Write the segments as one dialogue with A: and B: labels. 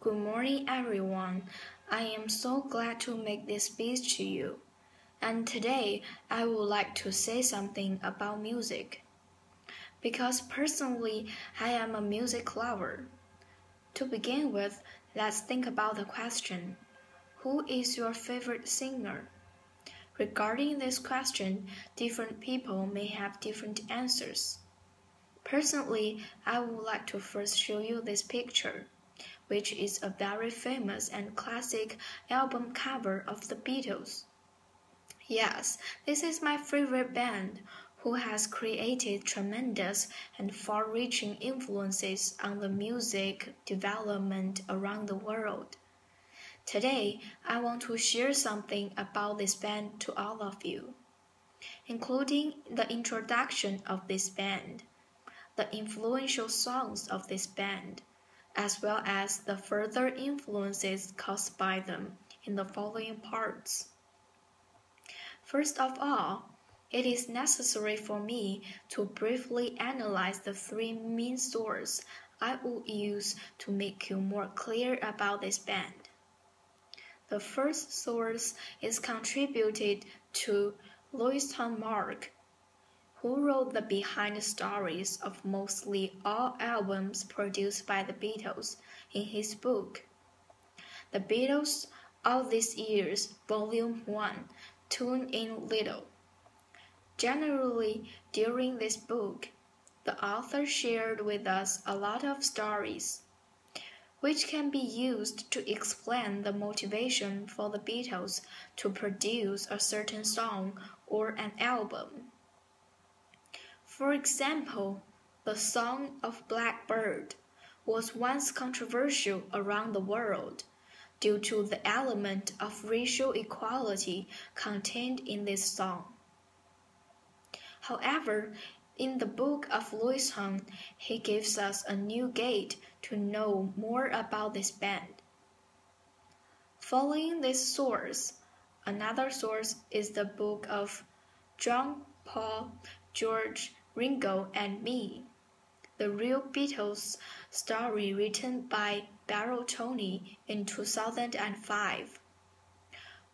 A: Good morning, everyone. I am so glad to make this speech to you. And today, I would like to say something about music. Because personally, I am a music lover. To begin with, let's think about the question: who is your favorite singer? Regarding this question, different people may have different answers. Personally, I would like to first show you this picture, which is a very famous and classic album cover of the Beatles. Yes, this is my favorite band, who has created tremendous and far-reaching influences on the music development around the world. Today, I want to share something about this band to all of you, including the introduction of this band, the influential songs of this band, as well as the further influences caused by them in the following parts. First of all, it is necessary for me to briefly analyze the three main sources I will use to make you more clear about this band. The first source is contributed to Louis Mark, who wrote the behind stories of mostly all albums produced by the Beatles in his book, The Beatles All These Years, Volume 1, Tune in Little. Generally, during this book, the author shared with us a lot of stories, which can be used to explain the motivation for the Beatles to produce a certain song or an album. For example, the Song of Blackbird was once controversial around the world due to the element of racial equality contained in this song. However, in the book of Louis Hung, he gives us a new gate to know more about this band. Following this source, another source is the book of John, Paul, George, Ringo and Me, The Real Beatles Story, written by Beryl Tony in 2005,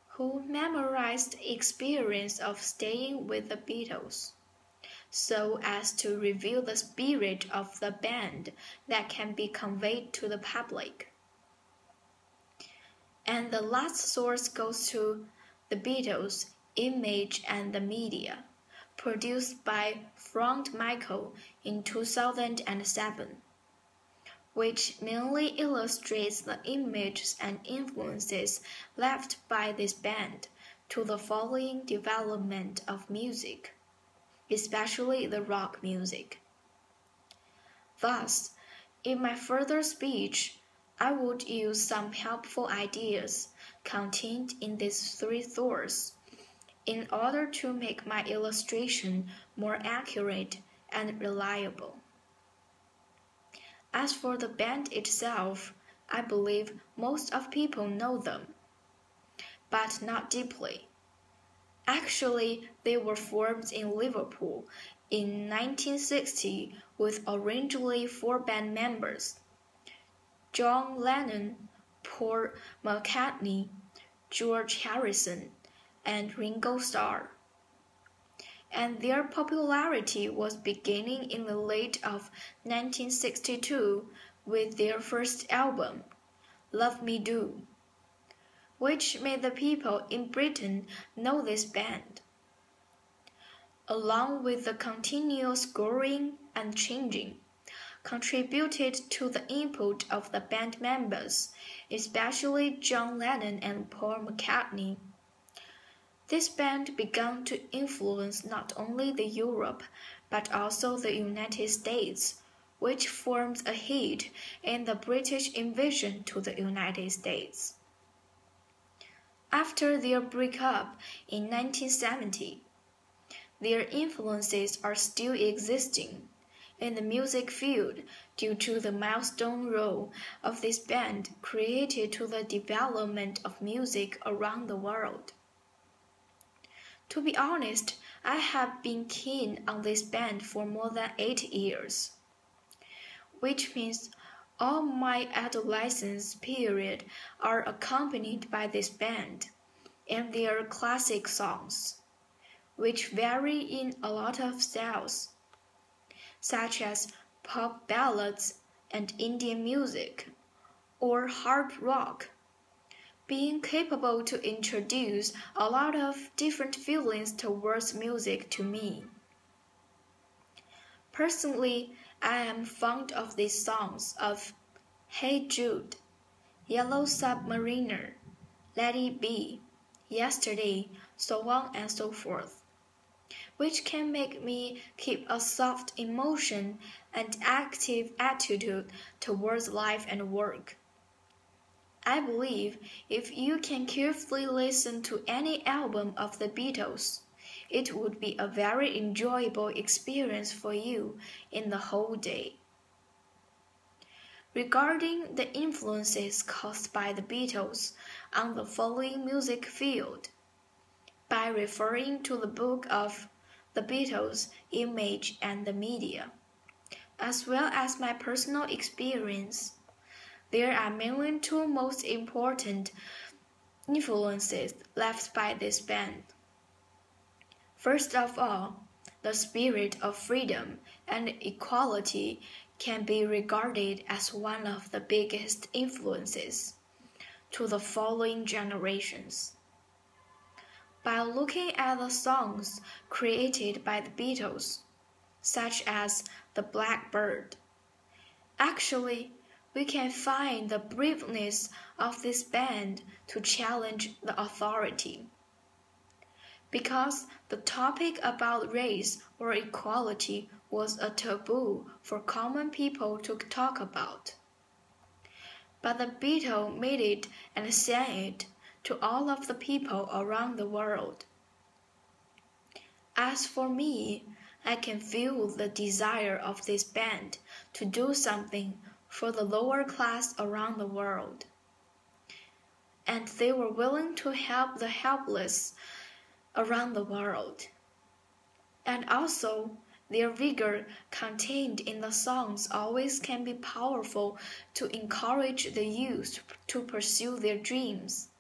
A: who memorized the experience of staying with the Beatles, so as to reveal the spirit of the band that can be conveyed to the public. And the last source goes to The Beatles, Image and the Media, produced by Frank Michael in 2007, which mainly illustrates the images and influences left by this band to the following development of music, especially the rock music. Thus, in my further speech, I would use some helpful ideas contained in these three sources in order to make my illustration more accurate and reliable. As for the band itself, I believe most of people know them, but not deeply. Actually, they were formed in Liverpool in 1960 with originally 4 band members: John Lennon, Paul McCartney, George Harrison, and Ringo Starr. And their popularity was beginning in the late of 1962 with their first album, Love Me Do, which made the people in Britain know this band. Along with the continuous growing and changing, contributed to the input of the band members, especially John Lennon and Paul McCartney. This band began to influence not only the Europe, but also the United States, which formed a hit in the British invasion to the United States. After their breakup in 1970, their influences are still existing in the music field due to the milestone role of this band created to the development of music around the world. To be honest, I have been keen on this band for more than 8 years, which means All my adolescence period are accompanied by this band and their classic songs, which vary in a lot of styles, such as pop ballads and Indian music, or hard rock, being capable to introduce a lot of different feelings towards music to me. Personally, I am fond of these songs of Hey Jude, Yellow Submariner, Let It Be, Yesterday, so on and so forth, which can make me keep a soft emotion and active attitude towards life and work. I believe if you can carefully listen to any album of the Beatles, it would be a very enjoyable experience for you in the whole day. Regarding the influences caused by the Beatles on the following music field, by referring to the book of The Beatles, Image and the Media, as well as my personal experience, there are mainly two most important influences left by this band. First of all, the spirit of freedom and equality can be regarded as one of the biggest influences to the following generations. By looking at the songs created by the Beatles, such as The Blackbird, actually, we can find the braveness of this band to challenge the authority. Because the topic about race or equality was a taboo for common people to talk about. But the Beatles made it and sang it to all of the people around the world. As for me, I can feel the desire of this band to do something for the lower class around the world. And they were willing to help the helpless around the world. And also, their vigor contained in the songs always can be powerful to encourage the youth to pursue their dreams.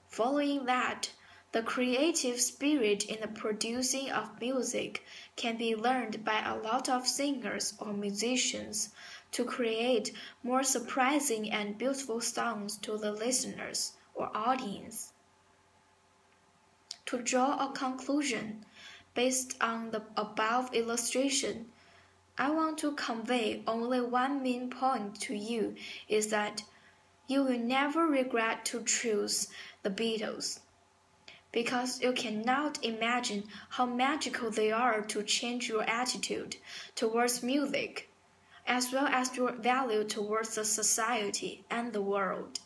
A: Following that, the creative spirit in the producing of music can be learned by a lot of singers or musicians to create more surprising and beautiful songs to the listeners or audience. To draw a conclusion based on the above illustration, I want to convey only one main point to you is that you will never regret to choose the Beatles, because you cannot imagine how magical they are to change your attitude towards music, as well as your value towards the society and the world.